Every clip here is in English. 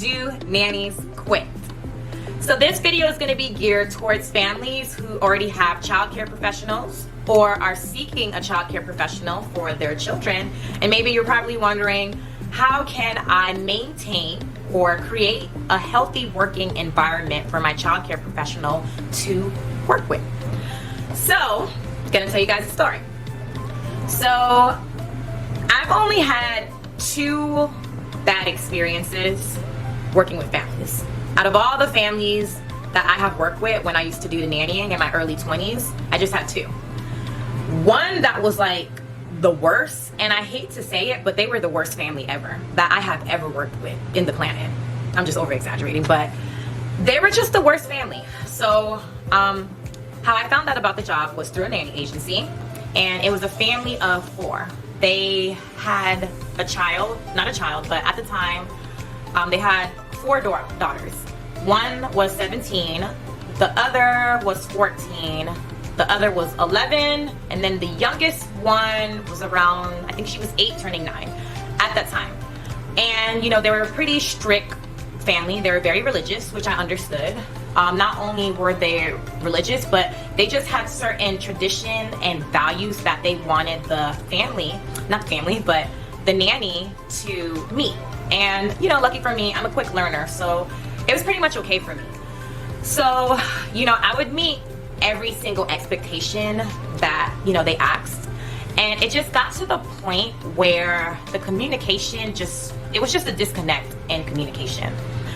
Do Nannies Quit. So this video is going to be geared towards families who already have childcare professionals or are seeking a childcare professional for their children. And maybe you're probably wondering, how can I maintain or create a healthy working environment for my childcare professional to work with? So I'm going to tell you guys a story. So I've only had 2 bad experiences working with families. Out of all the families that I have worked with when I used to do the nannying in my early 20s, I just had 2. One that was like the worst, and I hate to say it, but they were the worst family ever that I have ever worked with in the planet. I'm just over exaggerating, but they were just the worst family. So how I found out about the job was through a nanny agency, and it was a family of 4. They had a child, not a child, but at the time, they had 4 daughters. One was 17, the other was 14, the other was 11, and then the youngest one was around, I think she was 8 turning 9 at that time. And you know, they were a pretty strict family. They were very religious, which I understood. Not only were they religious, but they just had certain tradition and values that they wanted the family, not the family, but the nanny to meet. And you know, lucky for me, I'm a quick learner, so it was pretty much okay for me. So, you know, I would meet every single expectation that, you know, they asked. And it just got to the point where the communication it was just a disconnect in communication.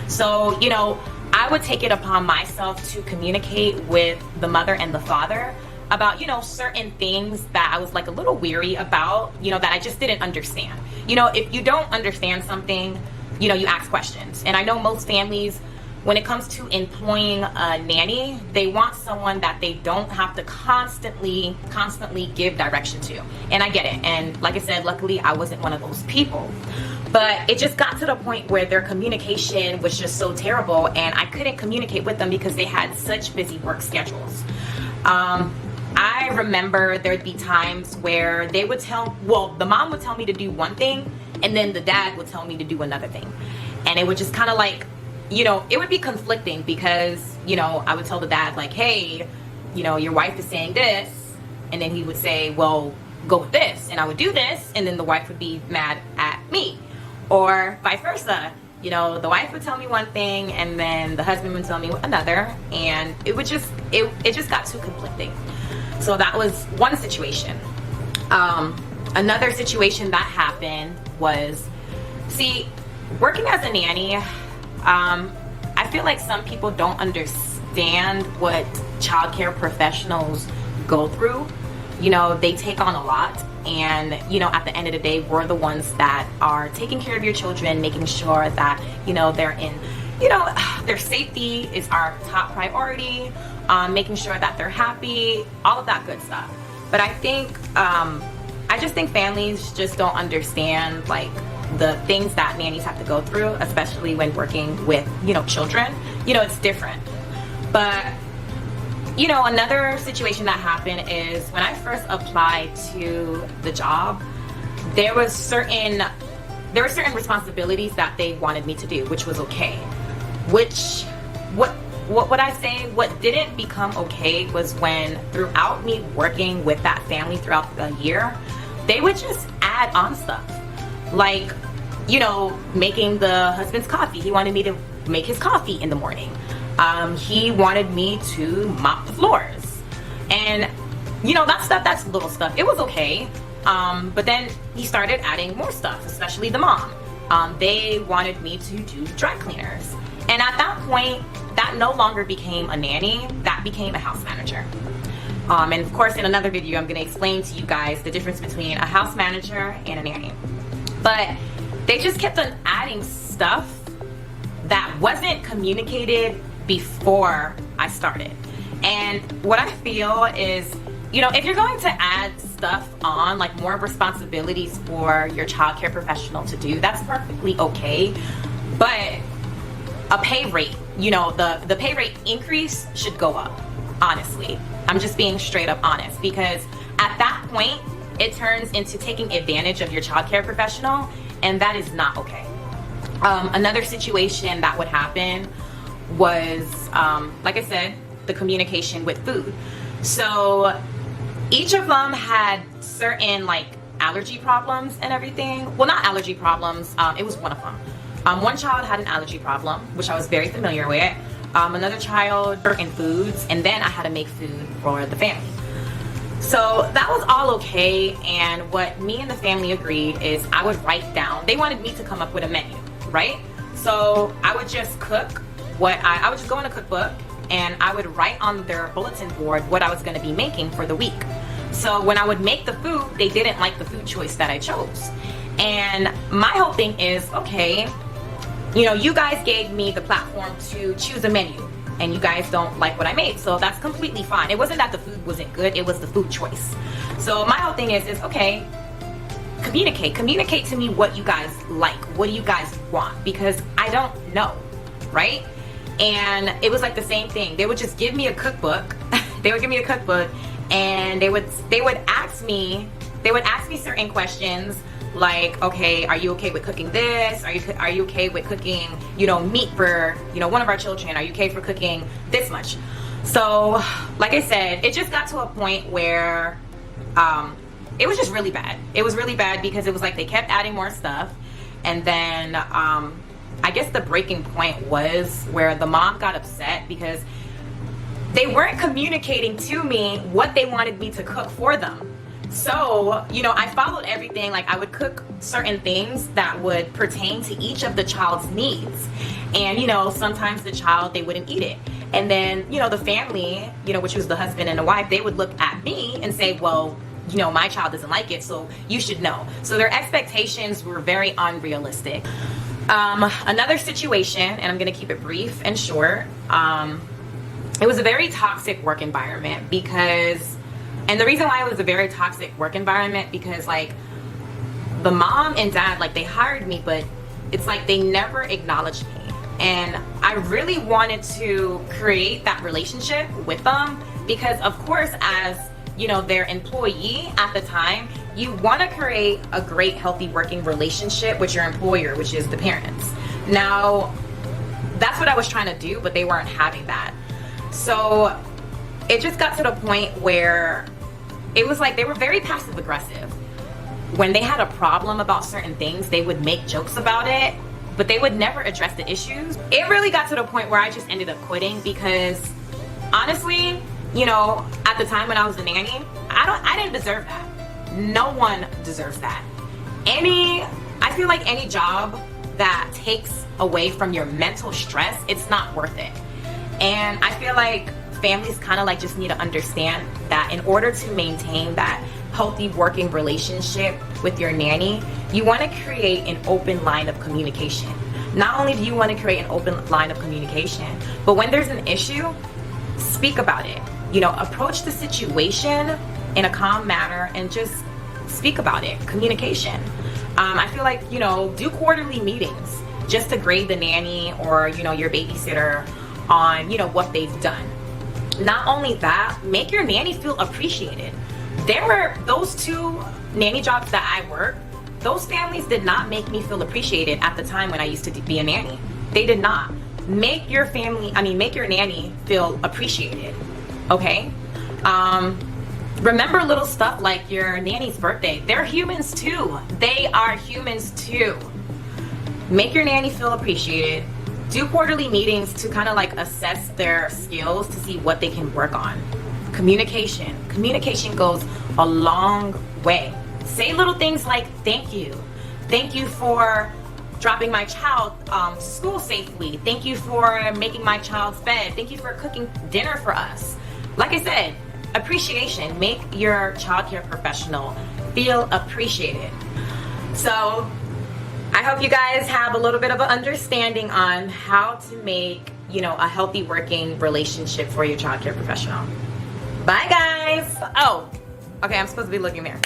So, you know, I would take it upon myself to communicate with the mother and the father about, you know, certain things that I was like a little weary about, you know, that I just didn't understand. You know, if you don't understand something, you know, you ask questions. And I know most families, when it comes to employing a nanny, they want someone that they don't have to constantly give direction to. And I get it. And like I said, luckily I wasn't one of those people. But it just got to the point where their communication was just so terrible, and I couldn't communicate with them because they had such busy work schedules. I remember there'd be times where they would the mom would tell me to do one thing, and then the dad would tell me to do another thing. And it would just kind of like, you know, it would be conflicting because, you know, I would tell the dad like, hey, you know, your wife is saying this. And then he would say, well, go with this. And I would do this. And then the wife would be mad at me. Or vice versa. You know, the wife would tell me one thing and then the husband would tell me another. And it just got too conflicting. So that was one situation. Another situation that happened was, see, working as a nanny, I feel like some people don't understand what childcare professionals go through. You know, they take on a lot, and you know, at the end of the day, we're the ones that are taking care of your children, making sure that, you know, they're in, you know, their safety is our top priority, making sure that they're happy, all of that good stuff. But I think, I just think families just don't understand like the things that nannies have to go through, especially when working with, you know, children. You know, it's different. But you know, another situation that happened is when I first applied to the job, there were certain responsibilities that they wanted me to do, which was okay. What would I say? What didn't become okay was when, throughout me working with that family throughout the year, they would just add on stuff. Like, you know, making the husband's coffee. He wanted me to make his coffee in the morning. He wanted me to mop the floors. And, you know, that's little stuff. It was okay. But then he started adding more stuff, especially the mom. They wanted me to do dry cleaners. And at that point, that no longer became a nanny, that became a house manager. And of course, in another video, I'm gonna explain to you guys the difference between a house manager and a nanny. But they just kept on adding stuff that wasn't communicated before I started. And what I feel is, you know, if you're going to add stuff on, like more responsibilities for your childcare professional to do, that's perfectly okay. But a pay rate, you know, the pay rate increase should go up, honestly. I'm just being straight up honest, because at that point, it turns into taking advantage of your childcare professional, and that is not okay. Another situation that would happen was, like I said, the communication with food. So each of them had certain like allergy problems and everything. Well, not allergy problems, it was one of them. One child had an allergy problem, which I was very familiar with. Another child in foods, and then I had to make food for the family. So that was all okay, and what me and the family agreed is I would write down, they wanted me to come up with a menu, right? So I would just cook I would just go in a cookbook and I would write on their bulletin board what I was going to be making for the week. So when I would make the food, they didn't like the food choice that I chose. And my whole thing is, okay, you know, you guys gave me the platform to choose a menu and you guys don't like what I made, so that's completely fine. It wasn't that the food wasn't good, it was the food choice. So my whole thing is okay, communicate to me what you guys like, what do you guys want, because I don't know, right? And it was like the same thing. They would just give me a cookbook. They would give me a cookbook and they would ask me certain questions like, okay, are you okay with cooking this? Are you okay with cooking, you know, meat for, you know, one of our children? Are you okay for cooking this much? So, like I said, it just got to a point where it was just really bad. It was really bad because it was like they kept adding more stuff, and then I guess the breaking point was where the mom got upset because they weren't communicating to me what they wanted me to cook for them. So, you know, I followed everything. Like, I would cook certain things that would pertain to each of the child's needs. And, you know, sometimes the child, they wouldn't eat it. And then, you know, the family, you know, which was the husband and the wife, they would look at me and say, well, you know, my child doesn't like it, so you should know. So their expectations were very unrealistic. Another situation, and I'm going to keep it brief and short, it was a very toxic work environment because, and the reason why it was a very toxic work environment because like the mom and dad, like they hired me, but it's like they never acknowledged me. And I really wanted to create that relationship with them because of course, as you know, their employee at the time, you want to create a great healthy working relationship with your employer, which is the parents. Now, that's what I was trying to do, but they weren't having that. So it just got to the point where it was like they were very passive aggressive. When they had a problem about certain things, they would make jokes about it, but they would never address the issues. It really got to the point where I just ended up quitting because honestly, you know, at the time when I was a nanny, I didn't deserve that. No one deserves that. I feel like any job that takes away from your mental stress, it's not worth it. And I feel like families kind of like just need to understand that in order to maintain that healthy working relationship with your nanny, you want to create an open line of communication. Not only do you want to create an open line of communication, but when there's an issue, speak about it. You know, approach the situation in a calm manner and just speak about it. Communication. I feel like, you know, do quarterly meetings just to grade the nanny or, you know, your babysitter on, you know, what they've done. Not only that, make your nanny feel appreciated. There were those 2 nanny jobs that I worked, those families did not make me feel appreciated at the time when I used to be a nanny. They did not. Make your nanny feel appreciated. Okay? Remember little stuff like your nanny's birthday. They're humans too. They are humans too. Make your nanny feel appreciated. Do quarterly meetings to kind of like assess their skills to see what they can work on. Communication. Communication goes a long way. Say little things like thank you. Thank you for dropping my child to school safely. Thank you for making my child's bed. Thank you for cooking dinner for us. Like I said, appreciation. Make your childcare professional feel appreciated. So I hope you guys have a little bit of an understanding on how to make, you know, a healthy working relationship for your childcare professional. Bye guys. Oh, okay, I'm supposed to be looking there.